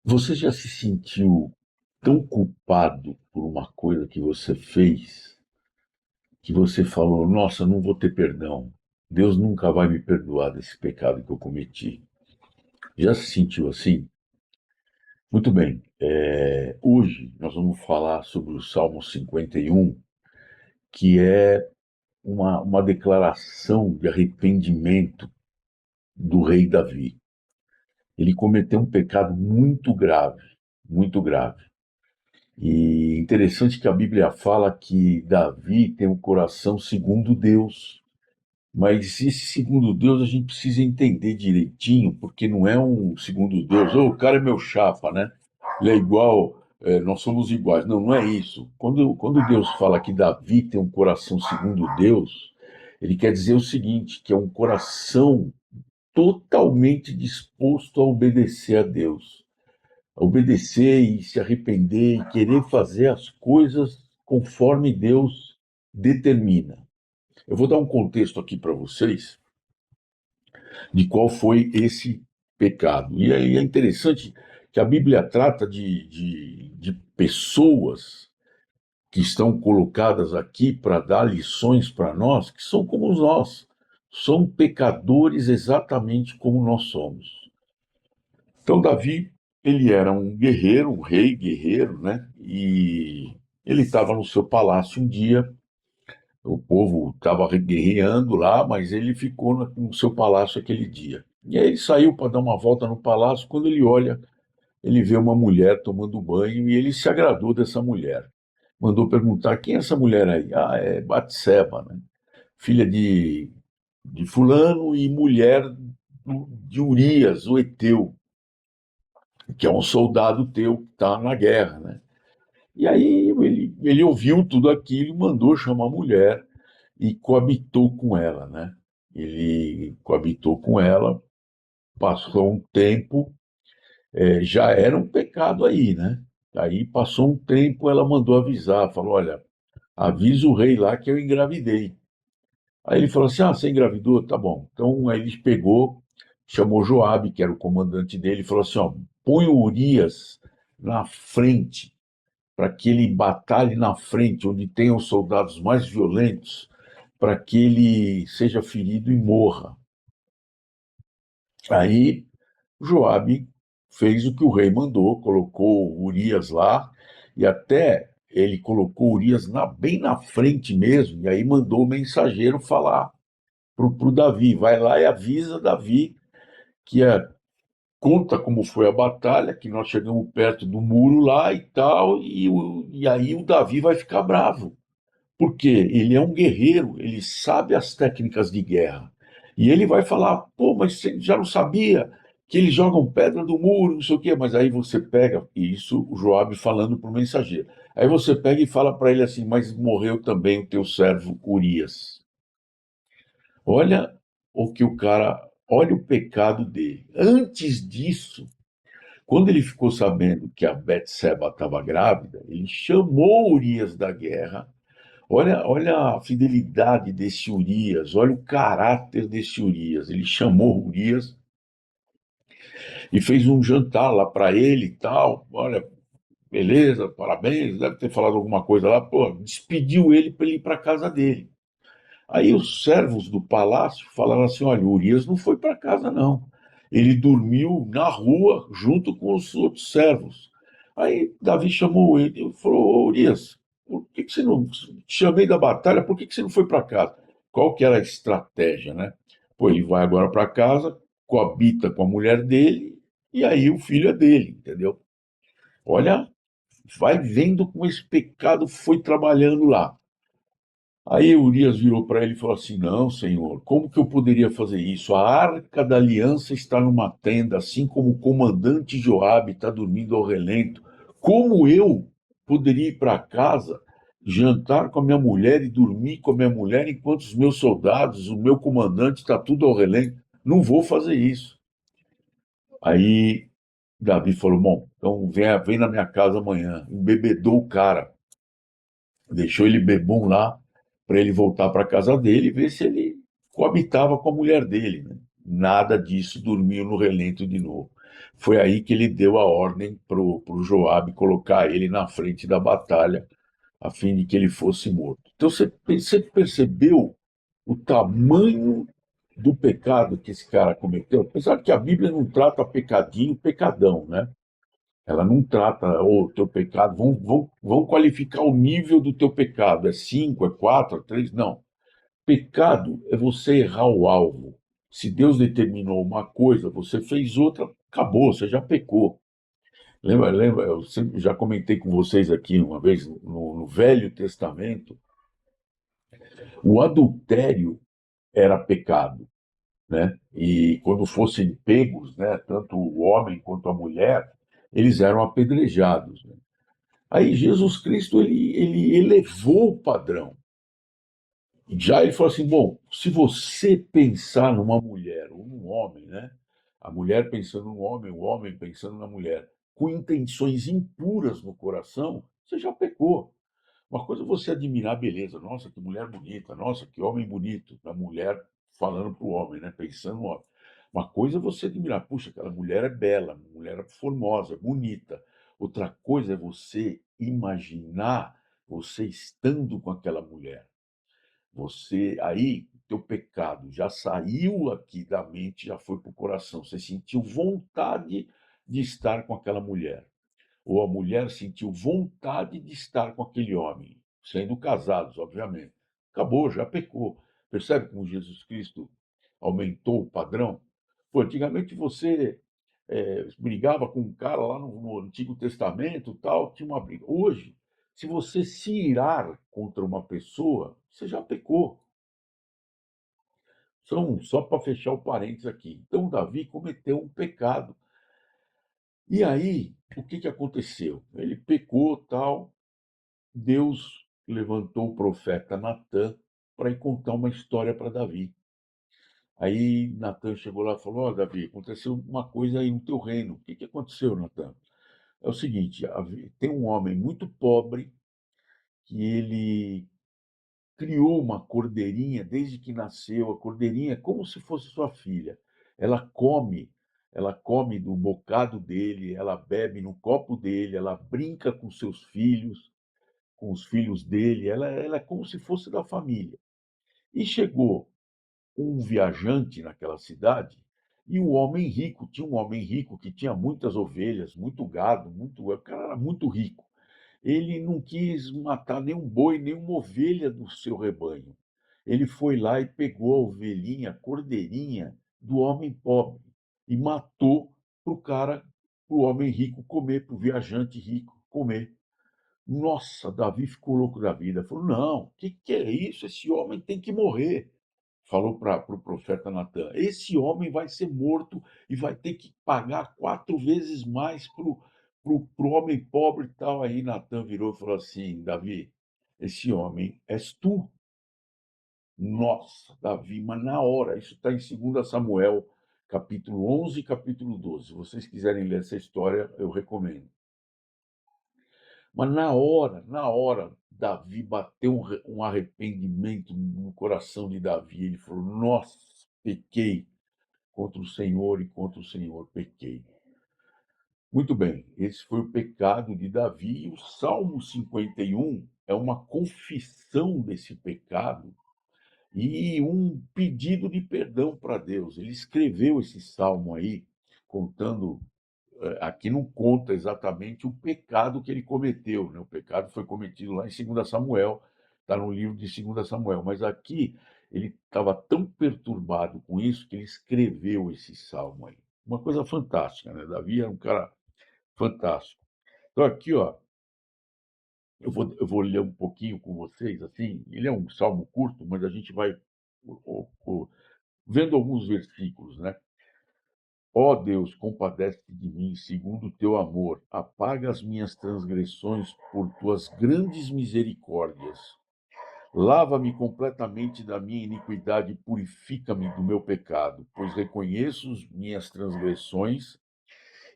Você já se sentiu tão culpado por uma coisa que você fez que você falou: Nossa, não vou ter perdão. Deus nunca vai me perdoar desse pecado que eu cometi. Já se sentiu assim? Muito bem. Hoje nós vamos falar sobre o Salmo 51, que é uma declaração de arrependimento do rei Davi. Ele cometeu um pecado muito grave, muito grave. E interessante que a Bíblia fala que Davi tem um coração segundo Deus. Mas esse segundo Deus a gente precisa entender direitinho, porque não é um segundo Deus, o cara é meu chapa, né? Ele é igual, nós somos iguais. Não, não é isso. Quando Deus fala que Davi tem um coração segundo Deus, ele quer dizer o seguinte, que é um coração totalmente disposto a obedecer a Deus, obedecer e se arrepender e querer fazer as coisas conforme Deus determina. Eu vou dar um contexto aqui para vocês de qual foi esse pecado. E aí é interessante que a Bíblia trata de pessoas que estão colocadas aqui para dar lições para nós, que são como nós, são pecadores exatamente como nós somos. Então, Davi, ele era um guerreiro, um rei guerreiro, né? E ele estava no seu palácio um dia, o povo estava guerreando lá, mas ele ficou no seu palácio aquele dia. E aí ele saiu para dar uma volta no palácio. Quando ele olha, ele vê uma mulher tomando banho e ele se agradou dessa mulher. Mandou perguntar: quem é essa mulher aí? Ah, é Batseba, né? Filha de fulano e mulher de Urias, o Eteu, que é um soldado teu que está na guerra, né? E aí ele ouviu tudo aquilo, mandou chamar a mulher e coabitou com ela, né? Ele coabitou com ela, passou um tempo, já era um pecado aí, né? Aí passou um tempo, ela mandou avisar, falou: olha, avisa o rei lá que eu engravidei. Aí ele falou assim: ah, você engravidou? Tá bom. Então aí ele pegou, chamou Joabe, que era o comandante dele, e falou assim: ó, põe o Urias na frente para que ele batalhe na frente, onde tem os soldados mais violentos, para que ele seja ferido e morra. Aí Joabe fez o que o rei mandou, colocou Urias lá, e até ele colocou Urias bem na frente mesmo, e aí mandou o mensageiro falar para o Davi: vai lá e avisa Davi que conta como foi a batalha, que nós chegamos perto do muro lá e tal, e aí o Davi vai ficar bravo. Porque ele é um guerreiro, ele sabe as técnicas de guerra. E ele vai falar: pô, mas você já não sabia que eles jogam pedra do muro, não sei o quê. Mas aí você pega, e isso o Joabe falando para o mensageiro. Aí você pega e fala para ele assim: mas morreu também o teu servo Urias. Olha o que o cara, olha o pecado dele. Antes disso, quando ele ficou sabendo que a Betseba estava grávida, ele chamou Urias da guerra. Olha a fidelidade desse Urias, olha o caráter desse Urias. Ele chamou Urias e fez um jantar lá para ele e tal. Olha, beleza, parabéns, deve ter falado alguma coisa lá. Pô, despediu ele para ele ir para casa dele. Aí os servos do palácio falaram assim: olha, o Urias não foi para casa, não. Ele dormiu na rua junto com os outros servos. Aí Davi chamou ele e falou: Urias, por que você não. Te chamei da batalha, por que você não foi para casa? Qual que era a estratégia, né? Pô, ele vai agora para casa, coabita com a mulher dele, e aí o filho é dele, entendeu? Olha, vai vendo como esse pecado foi trabalhando lá. Aí Urias virou para ele e falou assim: não, senhor, como que eu poderia fazer isso? A arca da aliança está numa tenda, assim como o comandante Joabe está dormindo ao relento. Como eu poderia ir para casa, jantar com a minha mulher e dormir com a minha mulher enquanto os meus soldados, o meu comandante está tudo ao relento? Não vou fazer isso. Aí Davi falou: bom, então vem na minha casa amanhã. Embebedou o cara, deixou ele bebum lá para ele voltar para casa dele e ver se ele coabitava com a mulher dele, né? Nada disso, dormiu no relento de novo. Foi aí que ele deu a ordem para o Joabe colocar ele na frente da batalha, a fim de que ele fosse morto. Então você percebeu o tamanho do pecado que esse cara cometeu? Apesar que a Bíblia não trata pecadinho, pecadão, né? Ela não trata o teu pecado, vão qualificar o nível do teu pecado. É 5, é 4, é 3, não. Pecado é você errar o alvo. Se Deus determinou uma coisa, você fez outra, acabou, você já pecou. Lembra, eu já comentei com vocês aqui uma vez, no Velho Testamento, o adultério era pecado, né? E quando fossem pegos, né, tanto o homem quanto a mulher, eles eram apedrejados, né? Aí Jesus Cristo ele elevou o padrão. Já ele falou assim: bom, se você pensar numa mulher ou num homem, né? A mulher pensando no homem, o homem pensando na mulher, com intenções impuras no coração, você já pecou. Uma coisa é você admirar a beleza, nossa, que mulher bonita, nossa, que homem bonito, a mulher falando para o homem, né? Pensando no homem. Uma coisa é você admirar, puxa, aquela mulher é bela, mulher é formosa, bonita. Outra coisa é você imaginar você estando com aquela mulher. Você aí, teu pecado já saiu aqui da mente, já foi para o coração. Você sentiu vontade de estar com aquela mulher. Ou a mulher sentiu vontade de estar com aquele homem, sendo casados, obviamente. Acabou, já pecou. Percebe como Jesus Cristo aumentou o padrão? Pô, antigamente você brigava com um cara lá no Antigo Testamento, tal, tinha uma briga. Hoje, se você se irar contra uma pessoa, você já pecou. Só para fechar o parênteses aqui. Então, Davi cometeu um pecado. E aí, o que, que aconteceu? Ele pecou, tal. Deus levantou o profeta Natã para ir contar uma história para Davi. Aí Natã chegou lá e falou: Ó, Davi, aconteceu uma coisa aí no teu reino. O que, que aconteceu, Natã? É o seguinte: tem um homem muito pobre que ele criou uma cordeirinha desde que nasceu. A cordeirinha é como se fosse sua filha. Ela come, ela come do bocado dele, ela bebe no copo dele, ela brinca com seus filhos, com os filhos dele. Ela é como se fosse da família. E chegou um viajante naquela cidade e o homem rico, tinha um homem rico que tinha muitas ovelhas, muito gado, o cara era muito rico. Ele não quis matar nenhum boi, nenhuma ovelha do seu rebanho. Ele foi lá e pegou a ovelhinha, a cordeirinha do homem pobre e matou para o homem rico comer, para o viajante rico comer. Nossa, Davi ficou louco da vida. Falou: não, o que é isso? Esse homem tem que morrer. Falou para o profeta Natan: esse homem vai ser morto e vai ter que pagar 4 vezes mais para o homem pobre e tal. Aí Natan virou e falou assim: Davi, esse homem és tu. Nossa, Davi, mas na hora, isso está em 2 Samuel, capítulo 11 e capítulo 12. Se vocês quiserem ler essa história, eu recomendo. Mas na hora, Davi bateu um arrependimento no coração de Davi. Ele falou: nossa, pequei contra o Senhor e contra o Senhor pequei. Muito bem, esse foi o pecado de Davi. E o Salmo 51 é uma confissão desse pecado e um pedido de perdão para Deus. Ele escreveu esse salmo aí, contando. Aqui não conta exatamente o pecado que ele cometeu, né? O pecado foi cometido lá em 2 Samuel, está no livro de 2 Samuel, mas aqui ele estava tão perturbado com isso que ele escreveu esse salmo aí. Uma coisa fantástica, né? Davi era um cara fantástico. Então aqui, ó, eu vou ler um pouquinho com vocês, assim, ele é um salmo curto, mas a gente vai vendo alguns versículos, né? Ó Deus, compadece-te de mim, segundo o teu amor. Apaga as minhas transgressões por tuas grandes misericórdias. Lava-me completamente da minha iniquidade e purifica-me do meu pecado, pois reconheço as minhas transgressões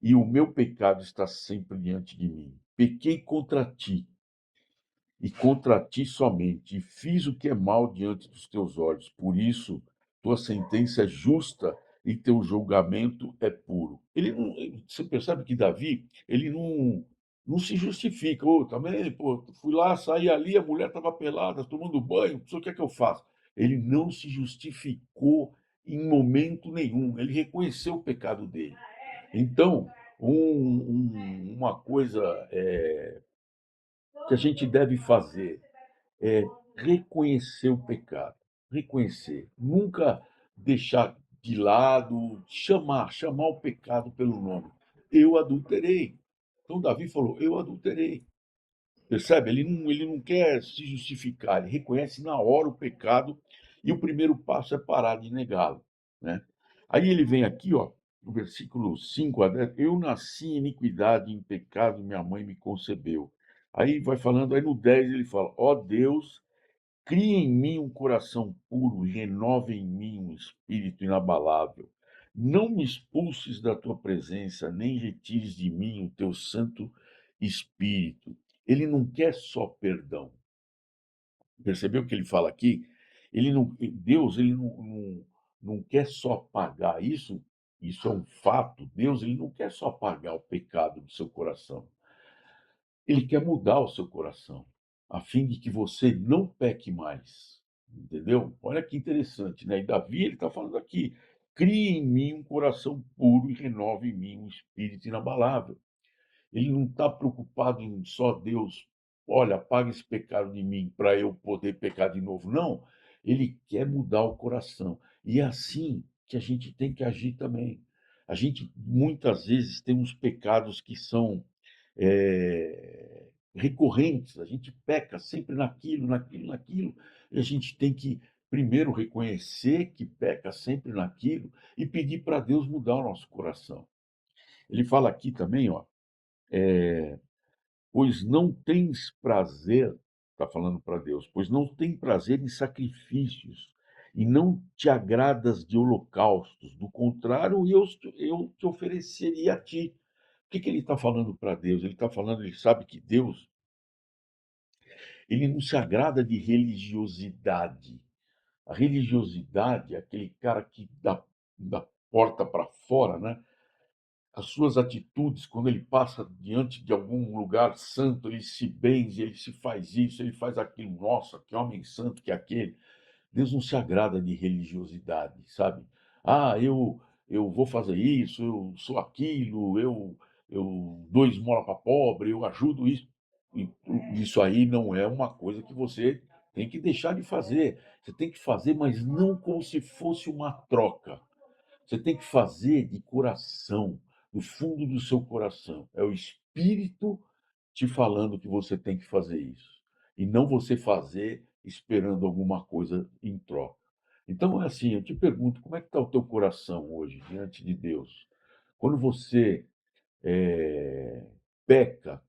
e o meu pecado está sempre diante de mim. Pequei contra ti e contra ti somente, e fiz o que é mal diante dos teus olhos. Por isso, tua sentença é justa e teu julgamento é puro. Ele não, você percebe que Davi, ele não se justifica. Ô, também, pô, fui lá, saí ali, a mulher estava pelada, tomando banho, o senhor quer que eu faça? Ele não se justificou em momento nenhum, ele reconheceu o pecado dele. Então, uma coisa que a gente deve fazer é reconhecer o pecado, reconhecer, nunca deixar de lado, chamar o pecado pelo nome. Eu adulterei. Então Davi falou: eu adulterei. Percebe? Ele não quer se justificar, ele reconhece na hora o pecado e o primeiro passo é parar de negá-lo, né? Aí ele vem aqui, ó, no versículo 5 a 10, eu nasci em iniquidade, em pecado, minha mãe me concebeu. Aí vai falando, aí no 10 ele fala, ó Deus, cria em mim um coração puro e renova em mim um espírito inabalável. Não me expulses da tua presença, nem retires de mim o teu santo espírito. Ele não quer só perdão. Percebeu o que ele fala aqui? Deus, ele não quer só pagar isso. Isso é um fato. Deus, ele não quer só pagar o pecado do seu coração. Ele quer mudar o seu coração, a fim de que você não peque mais. Entendeu? Olha que interessante, né? E Davi, ele está falando aqui: crie em mim um coração puro e renove em mim um espírito inabalável. Ele não está preocupado em só Deus, olha, apaga esse pecado de mim para eu poder pecar de novo. Não, ele quer mudar o coração. E é assim que a gente tem que agir também. A gente muitas vezes tem uns pecados que são recorrentes, a gente peca sempre naquilo, e a gente tem que primeiro reconhecer que peca sempre naquilo e pedir para Deus mudar o nosso coração. Ele fala aqui também, ó, pois não tens prazer, está falando para Deus, pois não tem prazer em sacrifícios e não te agradas de holocaustos, do contrário, eu te ofereceria a ti. O que ele está falando para Deus? Ele está falando, ele sabe que Deus, ele não se agrada de religiosidade. A religiosidade é aquele cara que da porta para fora, né? As suas atitudes, quando ele passa diante de algum lugar santo, ele se benze, ele se faz isso, ele faz aquilo. Nossa, que homem santo que é aquele. Deus não se agrada de religiosidade, sabe? Ah, eu vou fazer isso, eu sou aquilo, eu dou esmola para pobre, eu ajudo isso. E isso aí não é uma coisa que você tem que deixar de fazer. Você tem que fazer, mas não como se fosse uma troca. Você tem que fazer de coração, do fundo do seu coração. É o Espírito te falando que você tem que fazer isso. E não você fazer esperando alguma coisa em troca. Então, é assim, eu te pergunto, como é que está o teu coração hoje diante de Deus? Quando você peca,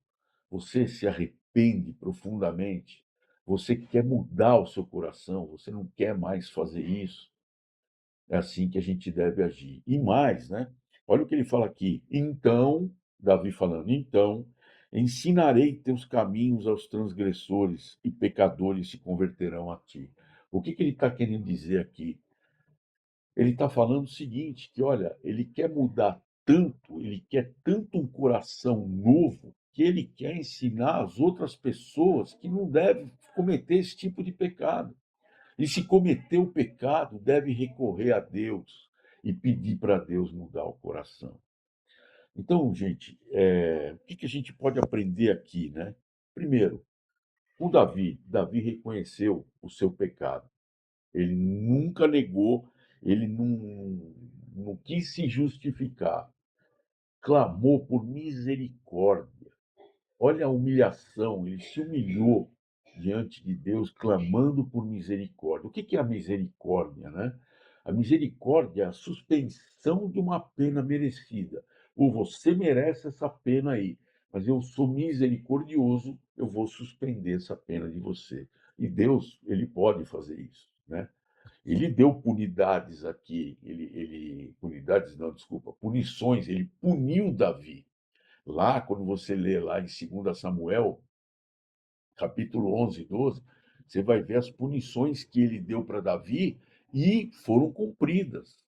você se arrepende profundamente, você quer mudar o seu coração, você não quer mais fazer isso. É assim que a gente deve agir. E mais, né? Olha o que ele fala aqui. Então, Davi falando, então, ensinarei teus caminhos aos transgressores e pecadores se converterão a ti. O que ele está querendo dizer aqui? Ele está falando o seguinte, que olha, ele quer mudar tanto, ele quer tanto um coração novo, que ele quer ensinar as outras pessoas que não devem cometer esse tipo de pecado. E se cometeu o pecado, deve recorrer a Deus e pedir para Deus mudar o coração. Então, gente, o que a gente pode aprender aqui, né? Primeiro, com Davi reconheceu o seu pecado. Ele nunca negou, ele não quis se justificar. Clamou por misericórdia. Olha a humilhação, ele se humilhou diante de Deus, clamando por misericórdia. O que é a misericórdia, né? A misericórdia é a suspensão de uma pena merecida. Ou você merece essa pena aí, mas eu sou misericordioso, eu vou suspender essa pena de você. E Deus, ele pode fazer isso, né? Ele deu punidades aqui, punidades não, desculpa, punições, ele puniu Davi. Lá, quando você lê lá em 2 Samuel, capítulo 11 e 12, você vai ver as punições que ele deu para Davi e foram cumpridas.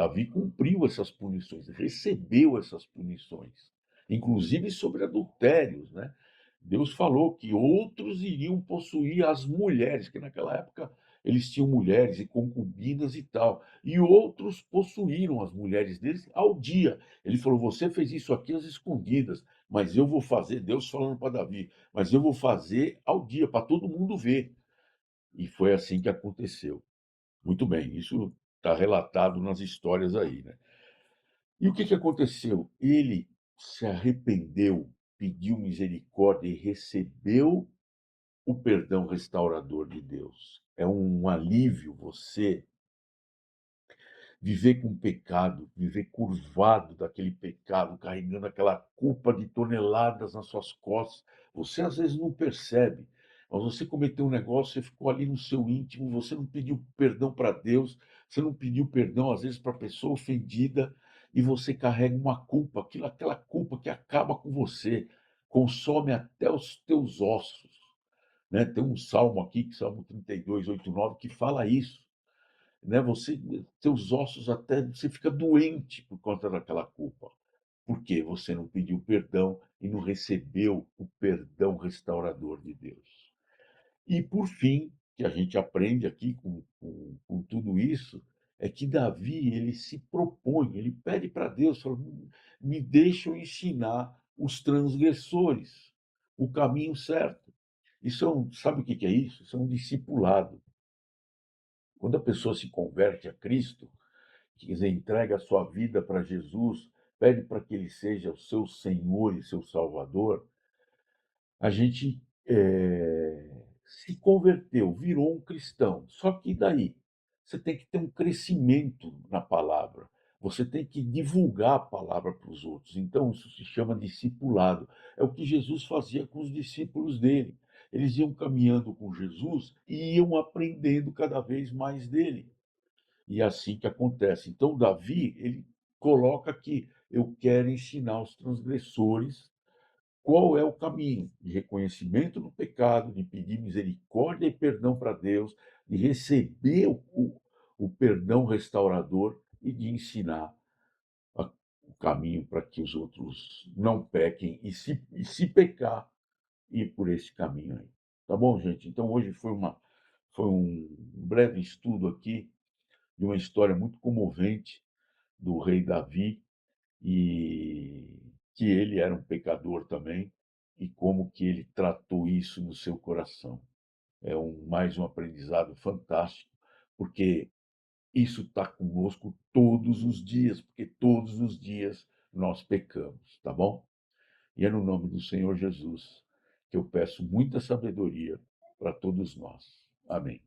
Davi cumpriu essas punições, recebeu essas punições, inclusive sobre adultérios, né? Deus falou que outros iriam possuir as mulheres, que naquela época eles tinham mulheres e concubinas e tal, e outros possuíram as mulheres deles ao dia. Ele falou: você fez isso aqui às escondidas, mas eu vou fazer, Deus falando para Davi, mas eu vou fazer ao dia, para todo mundo ver. E foi assim que aconteceu. Muito bem, isso está relatado nas histórias aí, né? E o que que aconteceu? Ele se arrependeu, pediu misericórdia e recebeu o perdão restaurador de Deus. É um alívio você viver com pecado, viver curvado daquele pecado, carregando aquela culpa de toneladas nas suas costas. Você às vezes não percebe, mas você cometeu um negócio, você ficou ali no seu íntimo, você não pediu perdão para Deus, você não pediu perdão às vezes para a pessoa ofendida, e você carrega uma culpa, aquela culpa que acaba com você, consome até os teus ossos. Né? Tem um salmo aqui, que Salmo 32, 8, 9, que fala isso, né? Você, seus ossos até você fica doente por conta daquela culpa. Por quê? Você não pediu perdão e não recebeu o perdão restaurador de Deus. E por fim, que a gente aprende aqui com tudo isso, é que Davi ele se propõe, ele pede para Deus, fala, me deixa eu ensinar os transgressores o caminho certo. Isso é sabe o que é isso? Isso é um discipulado. Quando a pessoa se converte a Cristo, quer dizer, entrega a sua vida para Jesus, pede para que ele seja o seu Senhor e seu Salvador, a gente se converteu, virou um cristão. Só que daí? Você tem que ter um crescimento na palavra. Você tem que divulgar a palavra para os outros. Então, isso se chama discipulado. É o que Jesus fazia com os discípulos dele. Eles iam caminhando com Jesus e iam aprendendo cada vez mais dele. E é assim que acontece. Então, Davi, ele coloca que eu quero ensinar os transgressores qual é o caminho de reconhecimento do pecado, de pedir misericórdia e perdão para Deus, de receber o perdão restaurador e de ensinar o caminho para que os outros não pequem e se pecar, ir por esse caminho aí. Tá bom, gente? Então hoje foi um breve estudo aqui de uma história muito comovente do rei Davi e que ele era um pecador também e como que ele tratou isso no seu coração. É mais um aprendizado fantástico, porque isso está conosco todos os dias, porque todos os dias nós pecamos, tá bom? E é no nome do Senhor Jesus que eu peço muita sabedoria para todos nós. Amém.